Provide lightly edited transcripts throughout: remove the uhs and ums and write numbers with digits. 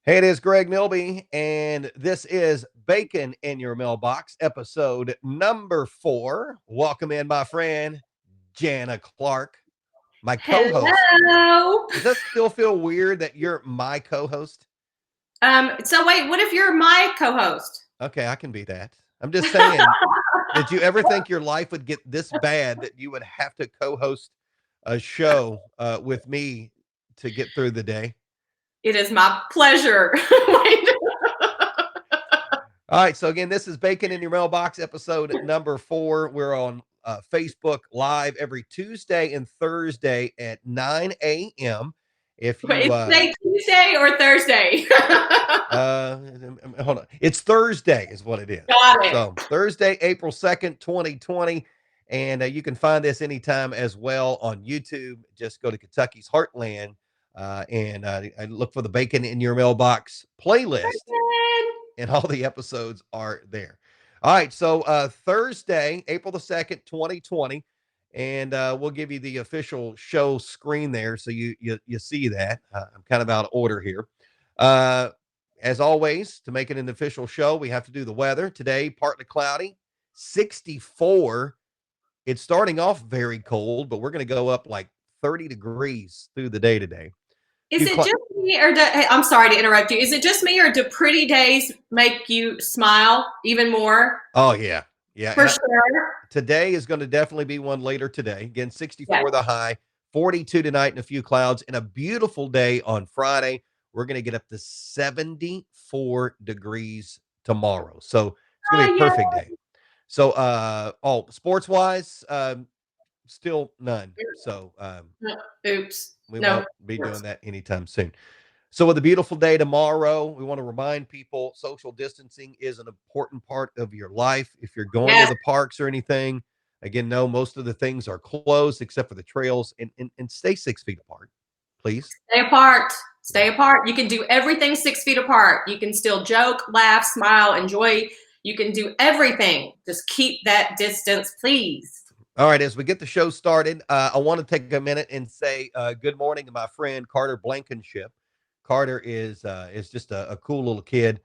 Hey, it is Greg Milby, and this is Bacon in Your Mailbox, episode number 4. Welcome in, my friend, Jana Clark, my co-host. Hello. Does that still feel weird that you're my co-host? So wait, what if you're my co-host? Okay, I can be that. I'm just saying, did you ever think your life would get this bad that you would have to co-host a show with me to get through the day? It is my pleasure. All right. So again, this is Bacon in Your Mailbox, episode number 4. We're on Facebook Live every Tuesday and Thursday at 9 a.m. If you Wait, today Tuesday or Thursday? uh hold on, it's Thursday is what it is. Got it. So Thursday, April 2nd, 2020, and you can find this anytime as well on YouTube. Just go to Kentucky's Heartland and I look for the Bacon in Your Mailbox playlist, and all the episodes are there. All right, so Thursday, April the 2nd, 2020, and we'll give you the official show screen there so you see that. I'm kind of out of order here. Uh, as always, to make it an official show, we have to do the weather. Today, partly cloudy, 64. It's starting off very cold, but we're going to go up like 30 degrees through the day today. Is it just me, or hey, I'm sorry to interrupt you. Is it just me, or do pretty days make you smile even more? Oh, yeah. Yeah. For sure. Today is going to definitely be one later today. Again, 64 Yes. the high, 42 tonight and a few clouds, and a beautiful day on Friday. We're going to get up to 74 degrees tomorrow. So it's going to be a Yeah. perfect day. So, sports wise, still none. So, Oops. we No. won't be doing that anytime soon. So, with a beautiful day tomorrow, we want to remind people social distancing is an important part of your life. If you're going to Yes. the parks or anything, again, no, most of the things are closed except for the trails, and stay 6 feet apart, please. Stay apart. Stay apart. You can do everything 6 feet apart. You can still joke, laugh, smile, enjoy. You can do everything. Just keep that distance, please. All right, as we get the show started, I want to take a minute and say good morning to my friend Carter Blankenship. Carter is just a cool little kid,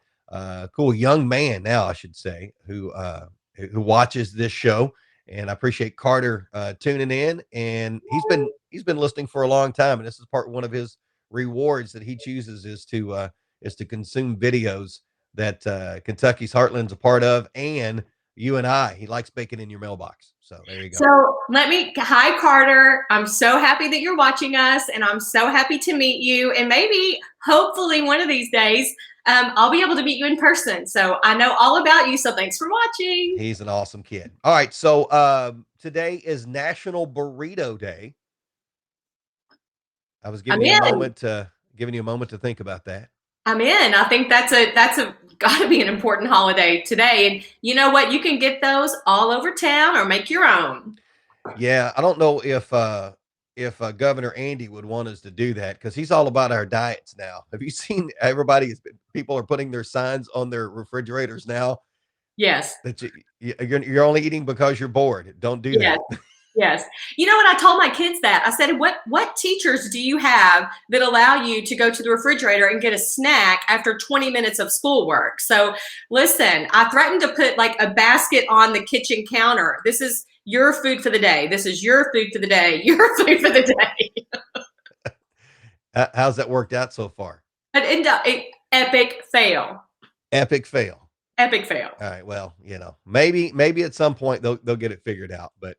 cool young man now, I should say, who watches this show. And I appreciate Carter tuning in. And he's been listening for a long time, and this is one of his rewards that he chooses is to consume videos that Kentucky's Heartland's a part of, and you and I. He likes Bacon in Your Mailbox. So there you go. So hi, Carter. I'm so happy that you're watching us, and I'm so happy to meet you. And maybe, hopefully, one of these days, I'll be able to meet you in person. So I know all about you. So thanks for watching. He's an awesome kid. All right. So today is National Burrito Day. I was giving you a moment to think about that. I'm in. I think that's got to be an important holiday today. And you know what? You can get those all over town or make your own. Yeah, I don't know if Governor Andy would want us to do that because he's all about our diets now. Have you seen people are putting their signs on their refrigerators now? Yes. That you're only eating because you're bored. Don't do that. Yes. You know what? I told my kids that. I said, what teachers do you have that allow you to go to the refrigerator and get a snack after 20 minutes of schoolwork? So listen, I threatened to put like a basket on the kitchen counter. This is your food for the day. This is your food for the day. Your food for the day. How's that worked out so far? An epic fail. Epic fail. Epic fail. All right. Well, maybe at some point they'll get it figured out, but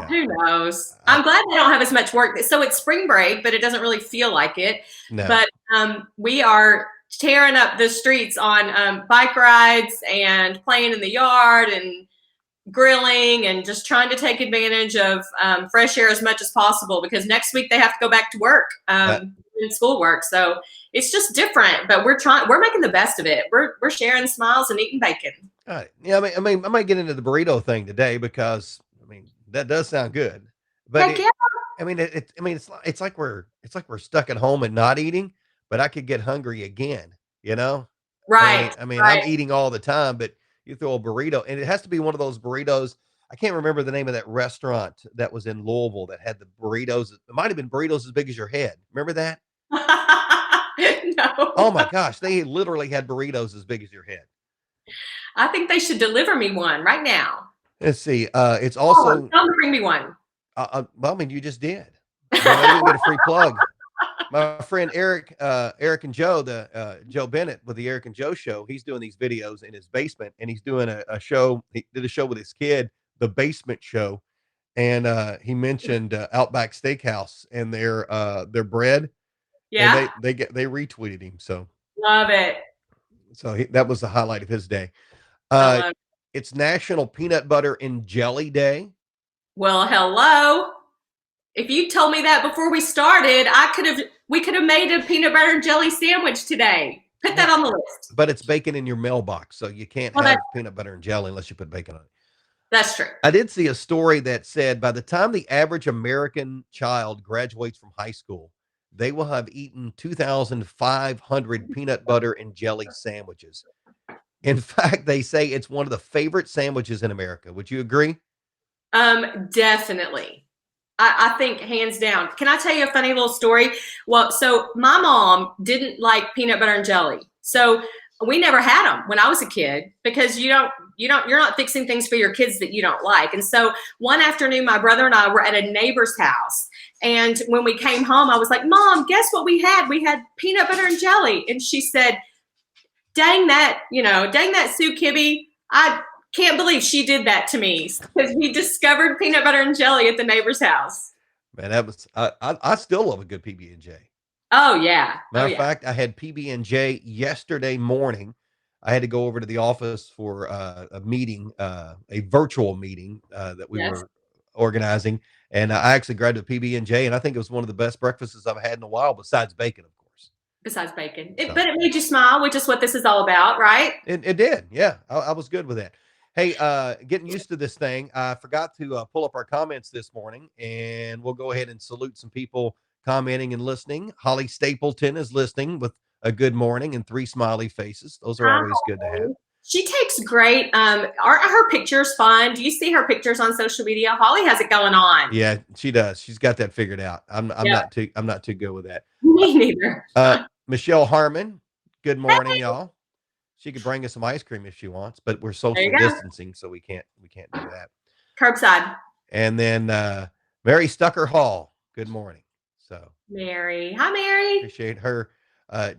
who knows? I'm glad they don't have as much work. So it's spring break, but it doesn't really feel like it. No. But we are tearing up the streets on bike rides and playing in the yard and grilling and just trying to take advantage of fresh air as much as possible because next week they have to go back to work in schoolwork. So it's just different, but we're making the best of it. We're sharing smiles and eating bacon. All right. Yeah, I might get into the burrito thing today because that does sound good. But it's like we're stuck at home and not eating, but I could get hungry again, Right. Right. I'm eating all the time, but you throw a burrito, and it has to be one of those burritos. I can't remember the name of that restaurant that was in Louisville that had the burritos. It might have been burritos as big as your head. Remember that? No. Oh know. my gosh, they literally had burritos as big as your head. I think they should deliver me one right now. Let's see. It's Oh, also, tell them to bring me one. well, I mean, you just did. Maybe we can get a free plug. My friend Eric and Joe, the Joe Bennett with the Eric and Joe show, he's doing these videos in his basement, and he's doing a show. He did a show with his kid, the Basement Show, and he mentioned Outback Steakhouse and their bread, and Yeah, they retweeted him. love it. That was the highlight of his day. I Uh, love it. it's National Peanut Butter and Jelly Day. Well, hello. If you told me that before we started, we could have made a peanut butter and jelly sandwich today. Put that Yeah, on the list. but it's bacon in your mailbox, so you can't Well, have peanut butter and jelly unless you put bacon on it. that's true. I did see a story that said by the time the average American child graduates from high school, they will have eaten 2,500 peanut butter and jelly sandwiches. In fact, they say it's one of the favorite sandwiches in America. Would you agree? Definitely. I think hands down. Can I tell you a funny little story? Well, so my mom didn't like peanut butter and jelly. So we never had them when I was a kid because you're not fixing things for your kids that you don't like. And so one afternoon, my brother and I were at a neighbor's house. And when we came home, I was like, Mom, guess what we had? We had peanut butter and jelly. And she said, dang that Sue Kibbe. I can't believe she did that to me because we discovered peanut butter and jelly at the neighbor's house. Man, that was I still love a good PB and J. Oh yeah. Oh Matter of yeah. fact, I had PB and J yesterday morning. I had to go over to the office for a meeting, a virtual meeting that we Yes. were organizing, and I actually grabbed a PB and J, and I think it was one of the best breakfasts I've had in a while, besides bacon, of course. Besides bacon. So But it made you smile, which is what this is all about, right? it did, yeah. I was good with that. Hey, getting used to this thing. I forgot to pull up our comments this morning, and we'll go ahead and salute some people commenting and listening. Holly Stapleton is listening with a good morning and three smiley faces. Those are Hi. always good to have. She takes great aren't her pictures fun? Do you see her pictures on social media? Holly has it going on. Yeah, she does. She's got that figured out. Yeah. I'm not too good with that. Me neither. Michelle Harmon, good morning, y'all. She could bring us some ice cream if she wants, but we're There social you go. distancing, so we can't do that. Curbside. And then Mary Stucker Hall, good morning. So Mary. Hi, Mary. appreciate her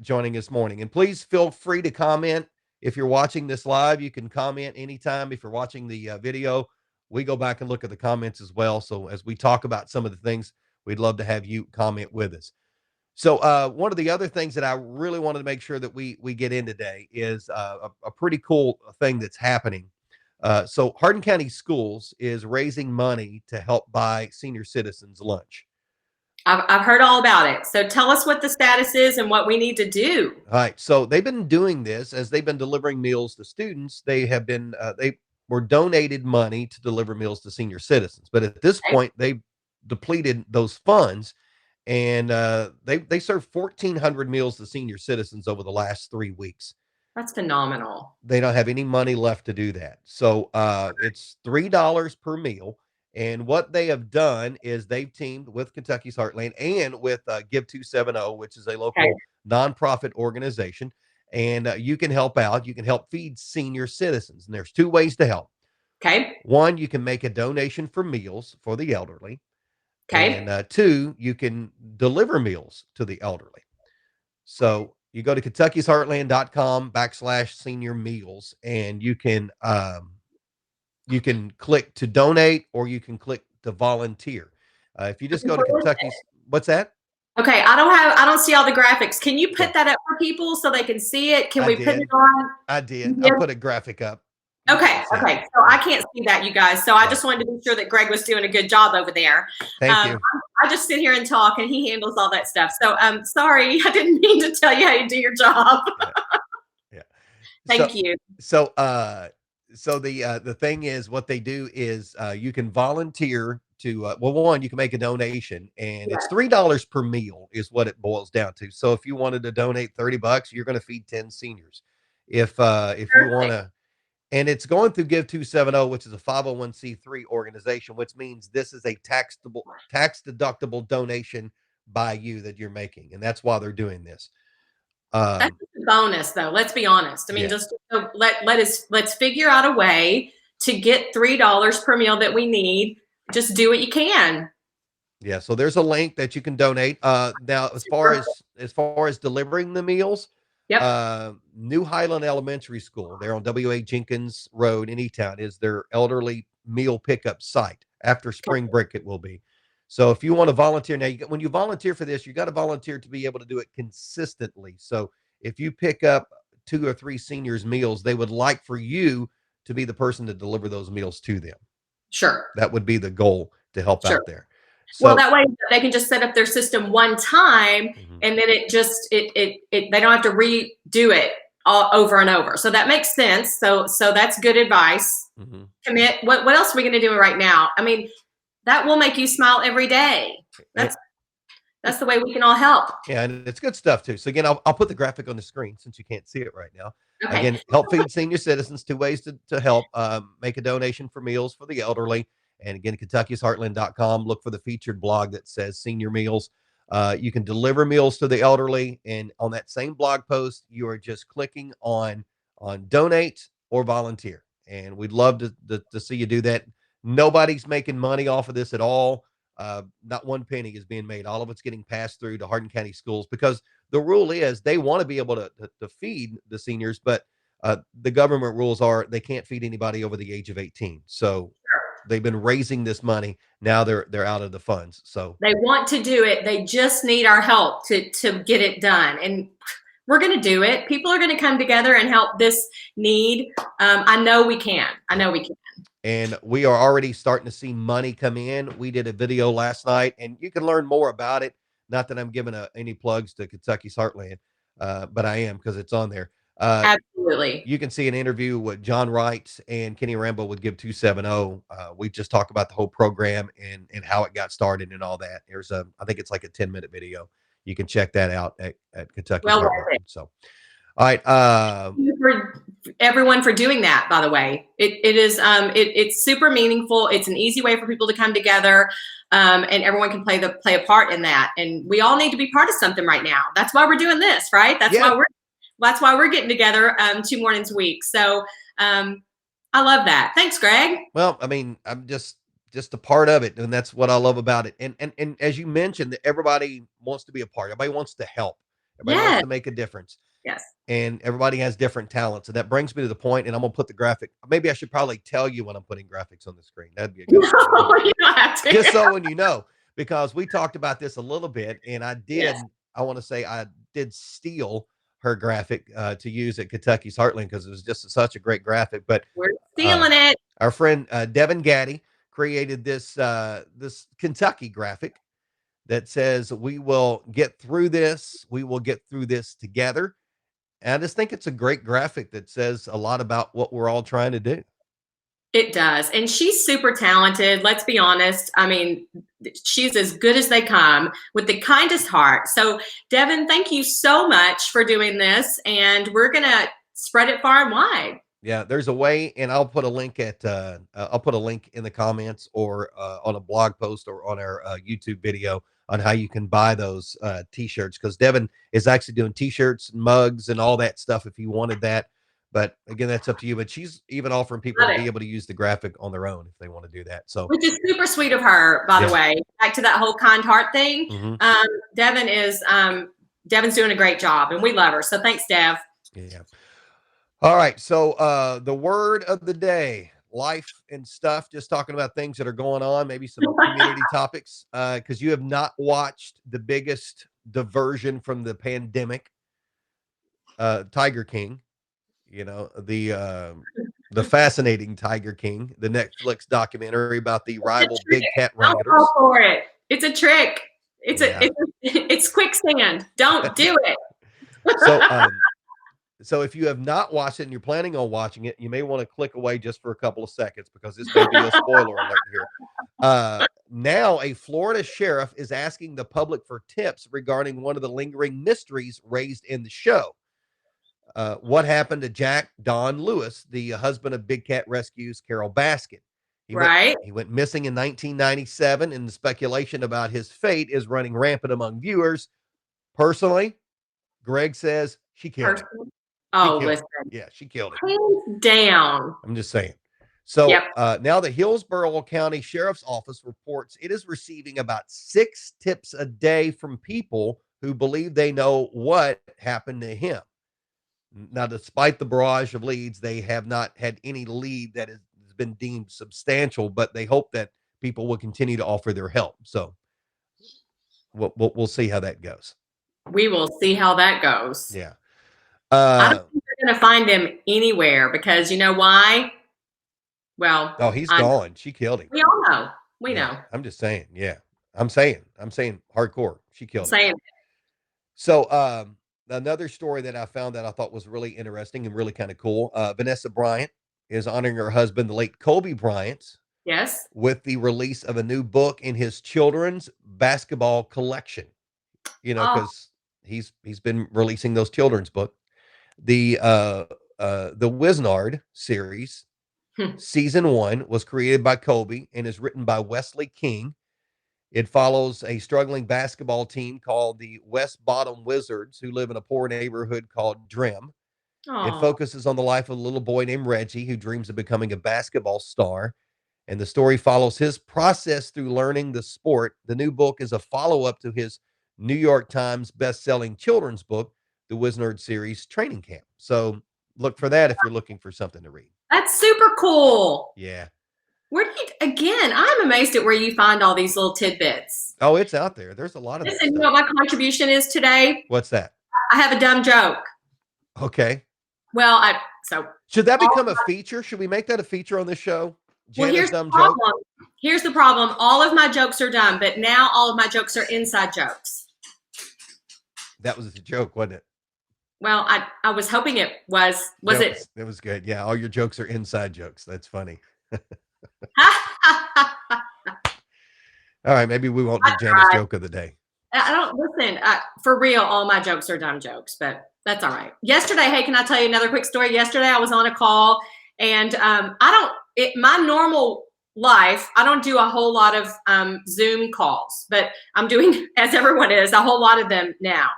joining this morning. And please feel free to comment. If you're watching this live, you can comment anytime. If you're watching the video, we go back and look at the comments as well. So as we talk about some of the things, we'd love to have you comment with us. So one of the other things that I really wanted to make sure that we get in today is a pretty cool thing that's happening. So Hardin County Schools is raising money to help buy senior citizens lunch. I've heard all about it. So tell us what the status is and what we need to do. All right. So they've been doing this as they've been delivering meals to students. They have been they were donated money to deliver meals to senior citizens, but at this Okay. point they've depleted those funds, and they served 1,400 meals to senior citizens over the last 3 weeks. That's phenomenal. They don't have any money left to do that. So it's $3 per meal. And what they have done is they've teamed with Kentucky's Heartland and with Give 270, which is a Okay. local nonprofit organization. And you can help out. You can help feed senior citizens. And there's two ways to help. Okay. One, you can make a donation for meals for the elderly. Okay. And two, you can deliver meals to the elderly. So you go to kentuckysheartland.com/senior meals, and you can click to donate, or you can click to volunteer. If you just go to Kentucky's, what's that? Okay, I don't see all the graphics. Can you Okay. put that up for people so they can see it? Can I we put did. it on? I did. Yeah. I put a graphic up. You Okay, can see it. okay. So I can't see that, you guys. So I Yeah. just wanted to be sure that Greg was doing a good job over there. Thank you. I just sit here and talk, and he handles all that stuff. So sorry, I didn't mean to tell you how to do your job. Yeah. Thank you. So the thing is, what they do is you can volunteer to well, one, you can make a donation, and Yeah. it's $3 per meal is what it boils down to. So if you wanted to donate $30, you're going to feed 10 seniors. If you want to, and it's going through Give 270, which is a 501c3 organization, which means this is a tax deductible donation by you that you're making, and that's why they're doing this. That's Um, a bonus, though. Let's be honest. I mean, yeah. just let's figure out a way to get $3 per meal that we need. Just do what you can. Yeah, so there's a link that you can donate. Now, Super. as far as delivering the meals, Yep. New Highland Elementary School, they're on W.A. Jenkins Road in E-Town, is their elderly meal pickup site. After spring break, it will be. So if you want to volunteer now, when you volunteer for this, you got to volunteer to be able to do it consistently. So if you pick up 2 or 3 seniors' meals, they would like for you to be the person to deliver those meals to them. Sure. That would be the goal to help Sure. out there. Well, So, that way they can just set up their system one time, mhm. and then it they don't have to redo it all over and over. So that makes sense. So that's good advice. Mm-hmm. Commit. What else are we going to do right now? I mean, that will make you smile every day. And, That's the way we can all help. yeah, and it's good stuff too. So again, I'll put the graphic on the screen since you can't see it right now. Okay. Again, help feed senior citizens. 2 ways to help. Make a donation for meals for the elderly. And again, Kentucky'sHeartland.com. Look for the featured blog that says senior meals. You can deliver meals to the elderly, and on that same blog post, you are just clicking on donate or volunteer. And we'd love to see you do that. Nobody's making money off of this at all. Not one penny is being made. All of it's getting passed through to Hardin County Schools because the rule is they want to be able to feed the seniors, but the government rules are they can't feed anybody over the age of 18. So they've been raising this money. Now they're out of the funds. So They want to do it. They just need our help to get it done. And we're going to do it. People are going to come together and help this need. I know we can. I know we can. and we are already starting to see money come in. We did a video last night, and you can learn more about it. Not that I'm giving any plugs to Kentucky's Heartland, but I am because it's on there. Absolutely. You can see an interview with John Wright and Kenny Rambo would give 270. We just talk about the whole program and how it got started and all that. I think it's like a 10-minute video. You can check that out at Kentucky's Well, Heartland. So, all right. thank you for everyone for doing that, by the way. It's super meaningful. It's an easy way for people to come together, and everyone can play a part in that. And we all need to be part of something right now. That's why we're doing this, right? That's why we're getting together 2 mornings a week. So I love that. Thanks, Greg. Well, I mean, I'm just a part of it, and that's what I love about it. And as you mentioned, that everybody wants to be a part. Everybody wants to help. Everybody wants Yes. to make a difference. Yes. And everybody has different talents. And that brings me to the point, and I'm gonna put the graphic. Maybe I should probably tell you when I'm putting graphics on the screen. That'd be a good No, you don't have to. just so when you know, because we talked about this a little bit, and Yes. I want to say I did steal her graphic to use at Kentucky's Heartland because it was just such a great graphic. But We're stealing it. our friend Devin Gaddy created this Kentucky graphic that says, "We will get through this. We will get through this together." And I just think it's a great graphic that says a lot about what we're all trying to do. It does. And she's super talented. Let's be honest. I mean, she's as good as they come with the kindest heart. So, Devin, thank you so much for doing this. And we're going to spread it far and wide. Yeah, there's a way, and I'll put a link I'll put a link in the comments or on a blog post or on our YouTube video on how you can buy those t-shirts because Devin is actually doing t-shirts and mugs and all that stuff if you wanted that. But again, that's up to you. But she's even offering people Love to it. be able to use the graphic on their own if they want to do that. So, Which is super sweet of her, by Yeah. the way. Back to that whole kind heart thing. Mhm. Devin's doing a great job, and we love her. So thanks, Dev. Yeah. All right. So the word of the day, life and stuff, just talking about things that are going on, maybe some community topics. Because you have not watched the biggest diversion from the pandemic, Tiger King, the fascinating Tiger King, the Netflix documentary about the rival big cat Don't raiders. fall for it. It's a trick. Yeah. It's quicksand. Don't do it. So if you have not watched it and you're planning on watching it, you may want to click away just for a couple of seconds because this may be a spoiler alert here. Now a Florida sheriff is asking the public for tips regarding one of the lingering mysteries raised in the show. What happened to Jack Don Lewis, the husband of Big Cat Rescue's Carol Baskin? Right. He went missing in 1997, and the speculation about his fate is running rampant among viewers. Personally, Greg says She killed him. person. She Oh, killed him. listen, Yeah, she killed him. hands down. I'm just saying. So Yep. now the Hillsborough County Sheriff's Office reports it is receiving about 6 tips a day from people who believe they know what happened to him. Now, despite the barrage of leads, they have not had any lead that has been deemed substantial, but they hope that people will continue to offer their help. So we'll see how that goes. We will see how that goes. Yeah. I don't think they're going to find him anywhere because you know why? Well, Oh, he's gone. She killed him. we all know. We Yeah, know. I'm just saying. Yeah, I'm saying hardcore. She I'm killed him. saying So, another story that I found that I thought was really interesting and really kind of cool. Vanessa Bryant is honoring her husband, the late Kobe Bryant, yes. with the release of a new book in his children's basketball collection. You know, Oh, because he's been releasing those children's books. The Wisnard series, hmm. season 1, was created by Kobe and is written by Wesley King. It follows a struggling basketball team called the West Bottom Wizards, who live in a poor neighborhood called Drim. It Oh, focuses on the life of a little boy named Reggie who dreams of becoming a basketball star. And the story follows his process through learning the sport. The new book is a follow up to his New York Times best-selling children's book, the Wisnard series Training Camp. So look for that if you're looking for something to read. that's super cool. Yeah. Where do you, again, I'm amazed at where you find all these little tidbits. Oh, it's out there. There's a lot of that Listen, you stuff. know what my contribution is today? What's that? I have a dumb joke. Okay. Well, Should that become a feature? Should we make that a feature on this show? well, Jana's here's the dumb problem. joke. Here's the problem. All of my jokes are dumb, but now all of my jokes are inside jokes. That was a joke, wasn't it? Well, I was hoping it was. Was it? It was good. Yeah, all your jokes are inside jokes. That's funny. All right, maybe we won't do Jana's joke of the day. I don't listen. For real, all my jokes are dumb jokes, but that's all right. Yesterday, hey, can I tell you another quick story? Yesterday, I was on a call, and my normal life, I don't do a whole lot of Zoom calls, but I'm doing, as everyone is, a whole lot of them now.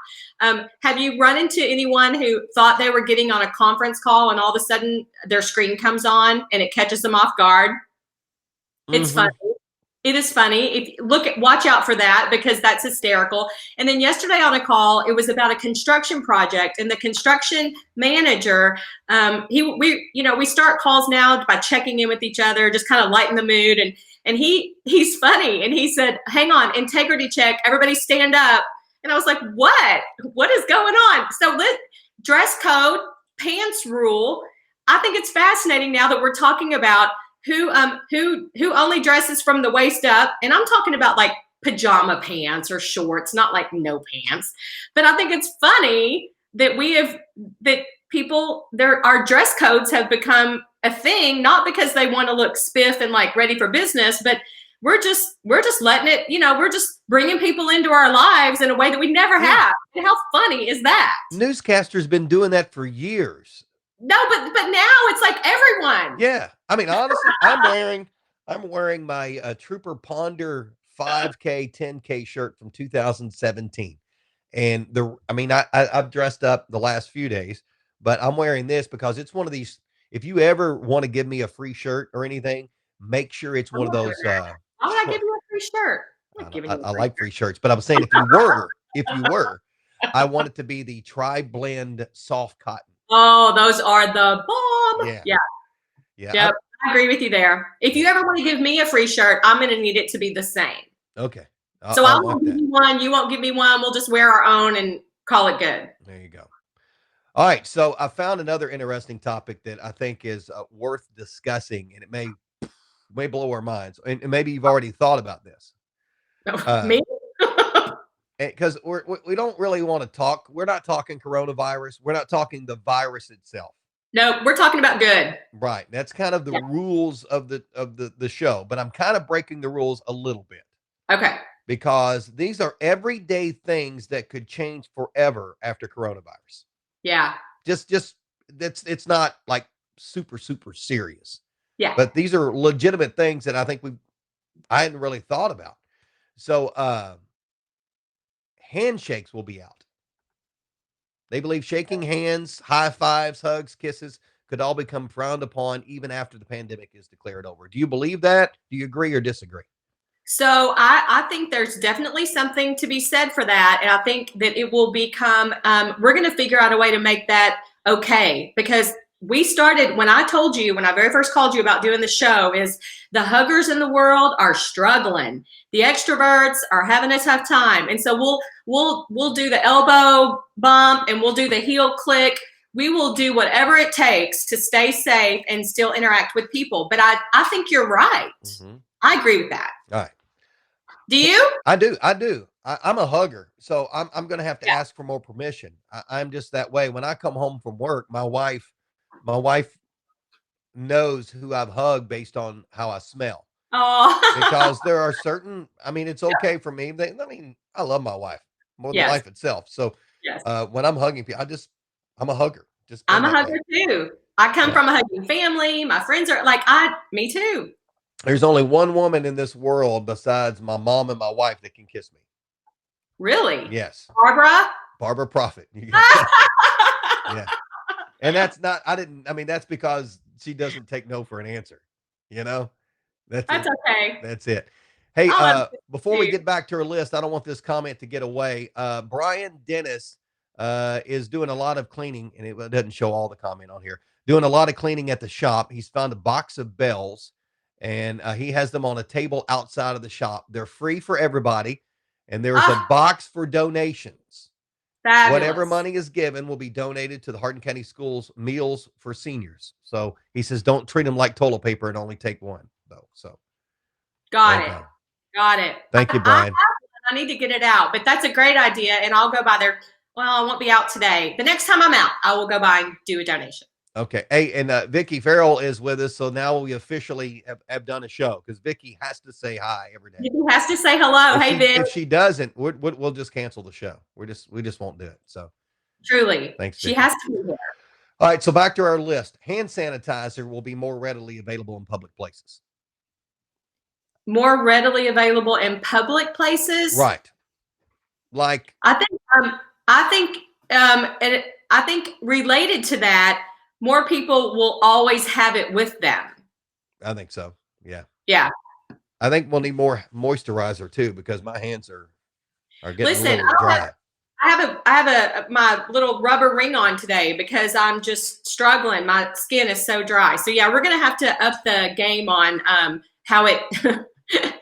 Have you run into anyone who thought they were getting on a conference call and all of a sudden their screen comes on and it catches them off guard? It's funny. It is funny. Watch out for that because that's hysterical. And then yesterday on a call, it was about a construction project, and the construction manager, we start calls now by checking in with each other, just kind of lighten the mood. And he's funny, and he said, "Hang on, integrity check. Everybody stand up." And I was like, "What? What is going on?" So dress code, pants rule. I think it's fascinating now that we're talking about who only dresses from the waist up, and I'm talking about like pajama pants or shorts, not like no pants. But I think it's funny that our dress codes have become a thing, not because they want to look spiff and like ready for business, but we're just letting it, we're just bringing people into our lives in a way that we never have. And how funny is that? Newscasters been doing that for years. No, but now it's like everyone. Yeah, I mean, honestly, I'm wearing my Trooper Ponder 5K 10K shirt from 2017, and I've dressed up the last few days, but I'm wearing this because it's one of these. If you ever want to give me a free shirt or anything, make sure it's one of those. Why would I give you a free shirt? I like free shirts, but I'm saying if you were, I want it to be the tri-blend soft cotton. Oh, those are the bomb. Yeah. Yep. I agree with you there. If you ever want to give me a free shirt, I'm going to need it to be the same. Okay. So I won't give you one. You won't give me one. We'll just wear our own and call it good. There you go. All right. So I found another interesting topic that I think is worth discussing, and it may blow our minds. And maybe you've already thought about this. Me? Because we don't really want to talk. We're not talking coronavirus. We're not talking the virus itself. No, we're talking about good. Right. That's kind of the rules of the show. But I'm kind of breaking the rules a little bit. Okay. Because these are everyday things that could change forever after coronavirus. Yeah. Just it's not like super serious. Yeah. But these are legitimate things that I think I hadn't really thought about. So handshakes will be out. They believe shaking hands, high fives, hugs, kisses could all become frowned upon even after the pandemic is declared over. Do you believe that? Do you agree or disagree? So I think there's definitely something to be said for that. And I think that it will become, we're going to figure out a way to make that okay. Because we started, when I told you, when I very first called you about doing the show, is the huggers in the world are struggling. The extroverts are having a tough time. And so we'll do the elbow bump and we'll do the heel click. We will do whatever it takes to stay safe and still interact with people. But I think you're right. Mm-hmm. I agree with that. All right. Do you? I do. I'm a hugger, so I'm going to have to Yeah. ask for more permission. I'm just that way. When I come home from work, my wife knows who I've hugged based on how I smell. Oh. Because there are certain, I mean, it's okay for me. I love my wife more than Yes. life itself. So Yes. when I'm hugging people, I'm a hugger. Just I'm a hugger too. I come from a hugging family. My friends are like, me too. There's only one woman in this world besides my mom and my wife that can kiss me. Really? Yes. Barbara Prophet. Yeah. And that's because she doesn't take no for an answer. That's okay. That's it. Hey, before we too. get back to our list, I don't want this comment to get away. Brian Dennis is doing a lot of cleaning, and it doesn't show all the comment on here. Doing a lot of cleaning at the shop. He's found a box of bells, and he has them on a table outside of the shop. They're free for everybody, and there's a box for donations. Fabulous. Whatever money is given will be donated to the Hardin County Schools Meals for Seniors. So he says, don't treat them like toilet paper and only take one, though. So got it. Thank you, Brian. I need to get it out, but that's a great idea, and I'll go by there. Well, I won't be out today. The next time I'm out, I will go by and do a donation. Okay. Hey, and Vicki Farrell is with us, so now we officially have done a show because Vicki has to say hi every day. Vicki has to say hello. Vic. If she doesn't, we'll just cancel the show. We just won't do it. So truly, thanks. Vicki. She has to be here. All right. So back to our list. Hand sanitizer will be more readily available in public places. More readily available in public places, right? Like I think related to that, more people will always have it with them. I think so. Yeah. Yeah. I think we'll need more moisturizer too because my hands are getting Listen, a little dry. I have my little rubber ring on today because I'm just struggling. My skin is so dry. So yeah, we're gonna have to up the game on how it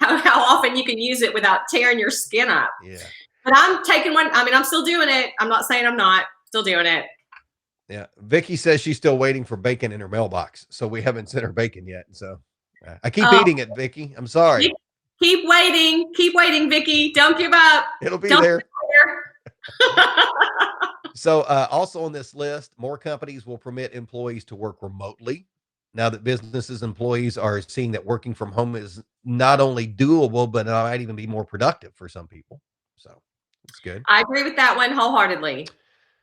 how often you can use it without tearing your skin up. Yeah. But I'm taking one. I mean, I'm still doing it. I'm not saying I'm not. Still doing it. Yeah. Vicki says she's still waiting for bacon in her mailbox. So we haven't sent her bacon yet. So I keep eating it, Vicki. I'm sorry. Keep waiting. Keep waiting, Vicki. Don't give up. It'll be there. So also on this list, more companies will permit employees to work remotely. Now that businesses employees are seeing that working from home is not only doable, but it might even be more productive for some people. So it's good. I agree with that one wholeheartedly.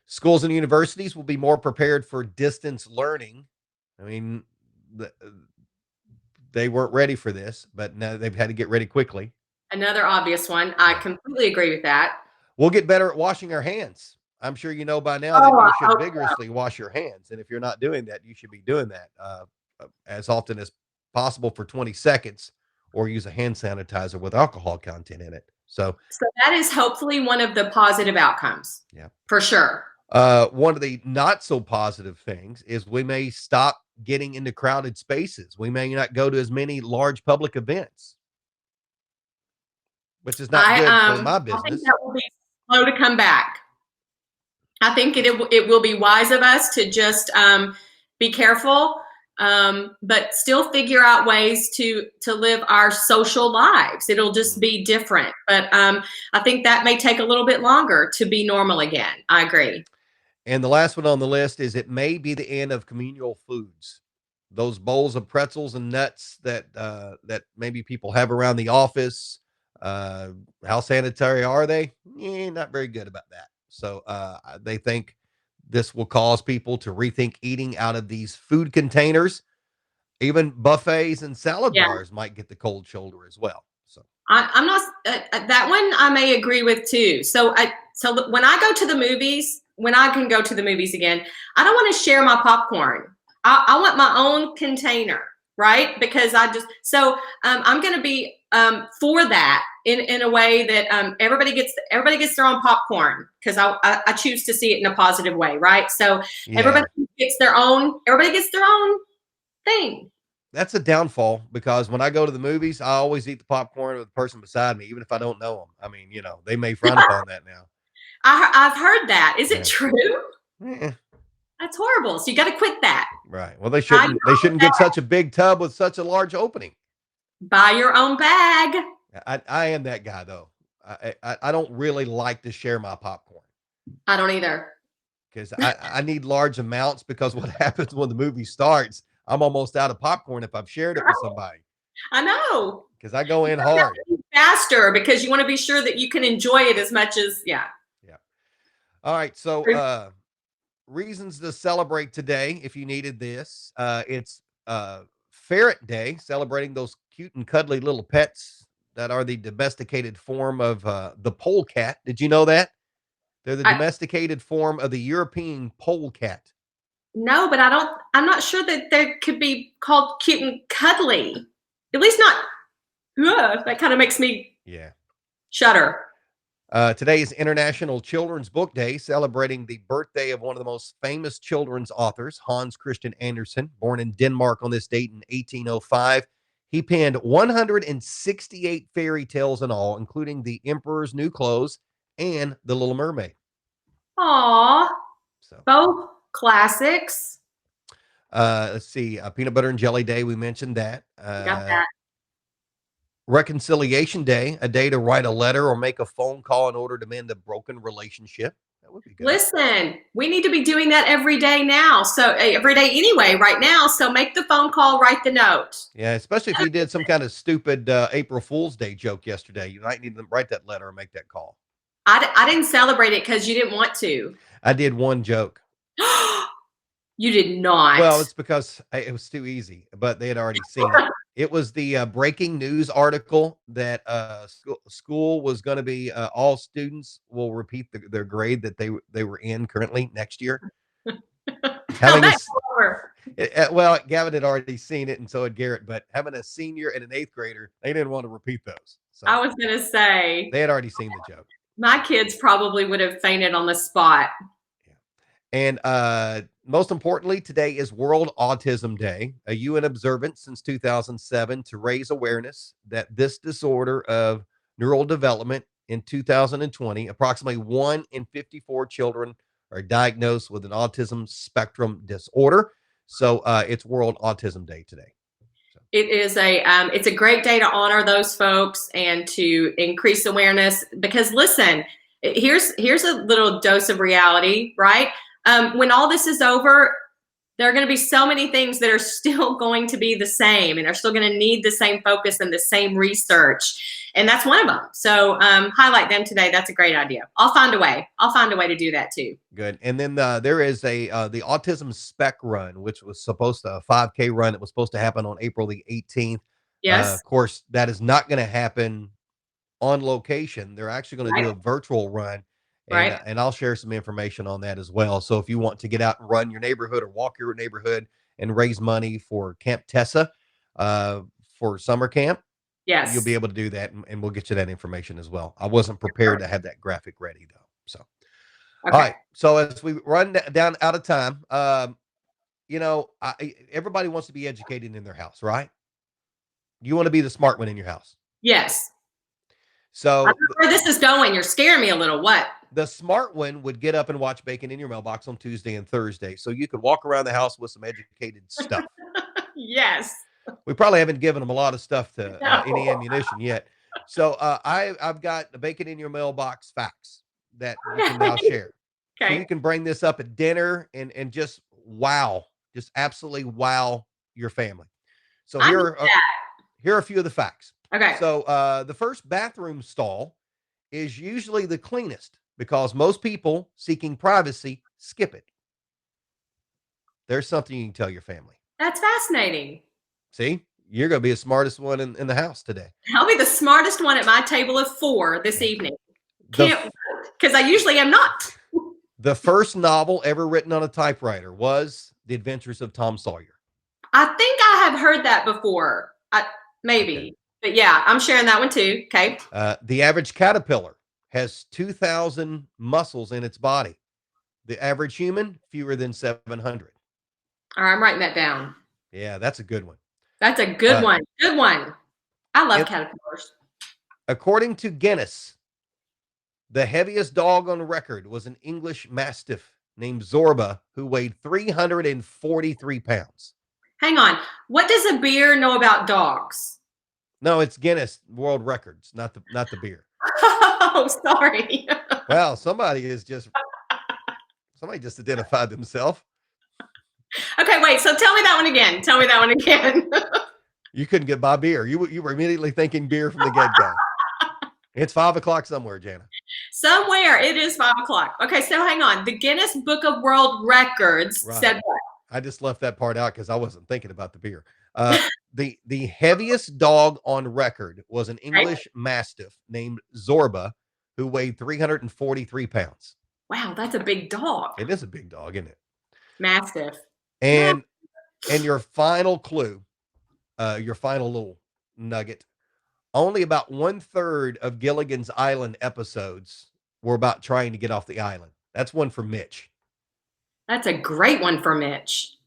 Schools and universities will be more prepared for distance learning. I mean, they weren't ready for this, but now they've had to get ready quickly. Another obvious one. I completely agree with that. We'll get better at washing our hands. I'm sure you know by now that you should vigorously wash your hands. And if you're not doing that, you should be doing that as often as possible for 20 seconds or use a hand sanitizer with alcohol content in it. So that is hopefully one of the positive outcomes. Yeah, for sure. One of the not so positive things is we may stop getting into crowded spaces. We may not go to as many large public events, which is not good for my business. I think that will be slow to come back. I think it will be wise of us to just be careful, but still figure out ways to live our social lives. It'll just be different. But I think that may take a little bit longer to be normal again. I agree. And the last one on the list is it may be the end of communal foods. Those bowls of pretzels and nuts that maybe people have around the office. How sanitary are they? Not very good about that. So they think this will cause people to rethink eating out of these food containers. Even buffets and salad bars might get the cold shoulder as well. So I'm not that one. I may agree with too. So when I go to the movies, when I can go to the movies again, I don't want to share my popcorn. I want my own container, right? Because I'm going to be for that in a way that everybody gets their own popcorn, because I choose to see it in a positive way, right? So Yeah. everybody gets their own thing. That's a downfall, because when I go to the movies, I always eat the popcorn with the person beside me, even if I don't know them. I mean, they may frown upon that now. I've heard that. Is it true? Yeah. That's horrible. So you got to quit that. Right. Well, they shouldn't get such a big tub with such a large opening. Buy your own bag. I am that guy, though. I don't really like to share my popcorn. I don't either. Because I need large amounts, because what happens when the movie starts, I'm almost out of popcorn if I've shared it with somebody. I know. Because I go in hard. Faster, because you want to be sure that you can enjoy it as much as, yeah. All right. So reasons to celebrate today, if you needed this. It's Ferret Day, celebrating those cute and cuddly little pets that are the domesticated form of the polecat. Did you know that? They're the domesticated form of the European polecat. No, but I'm not sure that they could be called cute and cuddly. At least not. That kind of makes me shudder. Today is International Children's Book Day, celebrating the birthday of one of the most famous children's authors, Hans Christian Andersen, born in Denmark on this date in 1805. He penned 168 fairy tales in all, including The Emperor's New Clothes and The Little Mermaid. Aww. So both classics. Let's see. Peanut Butter and Jelly Day. We mentioned that. Got that. Reconciliation Day, a day to write a letter or make a phone call in order to mend a broken relationship. That would be good. Listen, we need to be doing that every day now. So every day anyway, right now. So make the phone call, write the note. Yeah, especially if you did some kind of stupid April Fool's Day joke yesterday. You might need to write that letter or make that call. I didn't celebrate it because you didn't want to. I did one joke. You did not. Well, it's because it was too easy, but they had already seen it. It was the breaking news article that school was going to be all students will repeat their grade that they were in currently next year. Well, Gavin had already seen it, and so had Garrett. But having a senior and an 8th grader, they didn't want to repeat those. So I was going to say they had already seen the joke. My kids probably would have fainted on the spot. And most importantly, today is World Autism Day, a UN observance since 2007 to raise awareness that this disorder of neural development in 2020, approximately 1 in 54 children are diagnosed with an autism spectrum disorder. So it's World Autism Day today. It is it's a great day to honor those folks and to increase awareness, because listen, here's a little dose of reality, right? When all this is over, there are going to be so many things that are still going to be the same and are still going to need the same focus and the same research. And that's one of them. So highlight them today. That's a great idea. I'll find a way. I'll find a way to do that too. Good. And then there is the Autism Spec Run, which was supposed to a 5K run. It was supposed to happen on April the 18th. Yes. Of course, that is not going to happen on location. They're actually going to do a virtual run. And, and I'll share some information on that as well. So if you want to get out and run your neighborhood or walk your neighborhood and raise money for Camp Tessa for summer camp, yes, you'll be able to do that, and we'll get you that information as well. I wasn't prepared to have that graphic ready though. So, all right. So as we run down out of time, everybody wants to be educated in their house, right? You want to be the smart one in your house. Yes. So I don't know where this is going. You're scaring me a little. What? The smart one would get up and watch Bacon in Your Mailbox on Tuesday and Thursday, so you could walk around the house with some educated stuff. Yes. We probably haven't given them a lot of stuff to any ammunition yet. So I've got the Bacon in Your Mailbox facts that you can now share. Okay. So you can bring this up at dinner and just absolutely wow your family. So here are a few of the facts. Okay. So the first bathroom stall is usually the cleanest because most people seeking privacy skip it. There's something you can tell your family. That's fascinating. See, you're going to be the smartest one in the house today. I'll be the smartest one at my table of 4 this evening. Can't, because I usually am not. The first novel ever written on a typewriter was The Adventures of Tom Sawyer. I think I have heard that before. Maybe. Okay. But yeah, I'm sharing that one too. Okay. The average caterpillar has 2,000 muscles in its body. The average human, fewer than 700. All right, I'm writing that down. Yeah, that's a good one. That's a good one. Good one. I love It, caterpillars. according to Guinness, the heaviest dog on record was an English Mastiff named Zorba, who weighed 343 pounds. Hang on. What does a bear know about dogs? No, it's Guinness World Records, not the beer. Oh, sorry. Well, somebody just identified themselves. Okay, wait. So tell me that one again. Tell me that one again. You couldn't get by beer. You were immediately thinking beer from the get-go. It's 5 o'clock somewhere, Jana. Somewhere. It is 5 o'clock. Okay, so hang on. The Guinness Book of World Records said what? I just left that part out because I wasn't thinking about the beer. The heaviest dog on record was an English Mastiff named Zorba, who weighed 343 pounds. Wow, that's a big dog. It is a big dog, isn't it? Mastiff. And your final clue, your final little nugget, only about 1/3 of Gilligan's Island episodes were about trying to get off the island. That's one for Mitch. That's a great one for Mitch.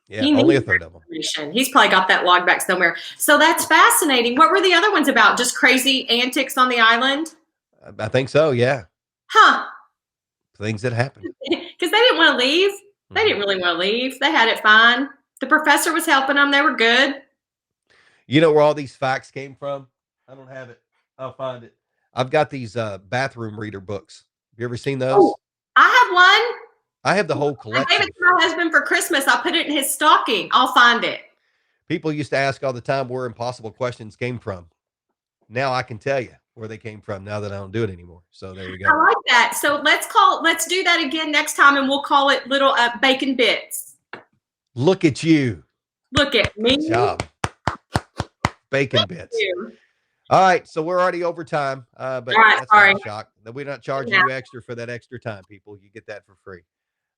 Yeah, only a third of them. He's probably got that log back somewhere. So that's fascinating. What were the other ones about? Just crazy antics on the island? I think so, yeah. Huh. Things that happened. Because they didn't want to leave. They didn't really want to leave. They had it fine. The professor was helping them. They were good. You know where all these facts came from? I don't have it. I'll find it. I've got these bathroom reader books. Have you ever seen those? Oh, I have one. I have the whole collection. I gave it to my husband for Christmas. I put it in his stocking. I'll find it. People used to ask all the time where impossible questions came from. Now I can tell you where they came from now that I don't do it anymore. So there you go. I like that. So let's do that again next time, and we'll call it little bacon bits. Look at you. Look at me. Good job. Bacon bits. All right, so we're already over time, but that's not a shock. We're not charging you extra for that extra time, people. You get that for free.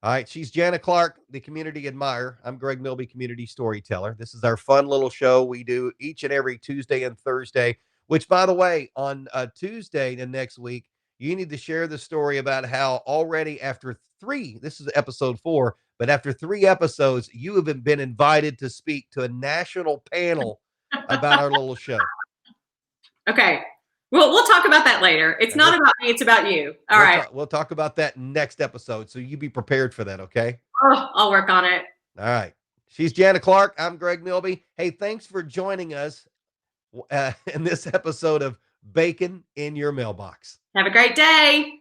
All right, she's Jana Clark, the community admirer. I'm Greg Milby, community storyteller. This is our fun little show we do each and every Tuesday and Thursday, which, by the way, on Tuesday and next week, you need to share the story about how already after 3, this is episode 4, but after 3 episodes, you have been invited to speak to a national panel about our little show. Okay. We'll talk about that later. It's not about me. It's about you. All right. We'll talk about that next episode. So you be prepared for that. Okay. Oh, I'll work on it. All right. She's Jana Clark. I'm Greg Milby. Hey, thanks for joining us in this episode of Bacon in Your Mailbox. Have a great day.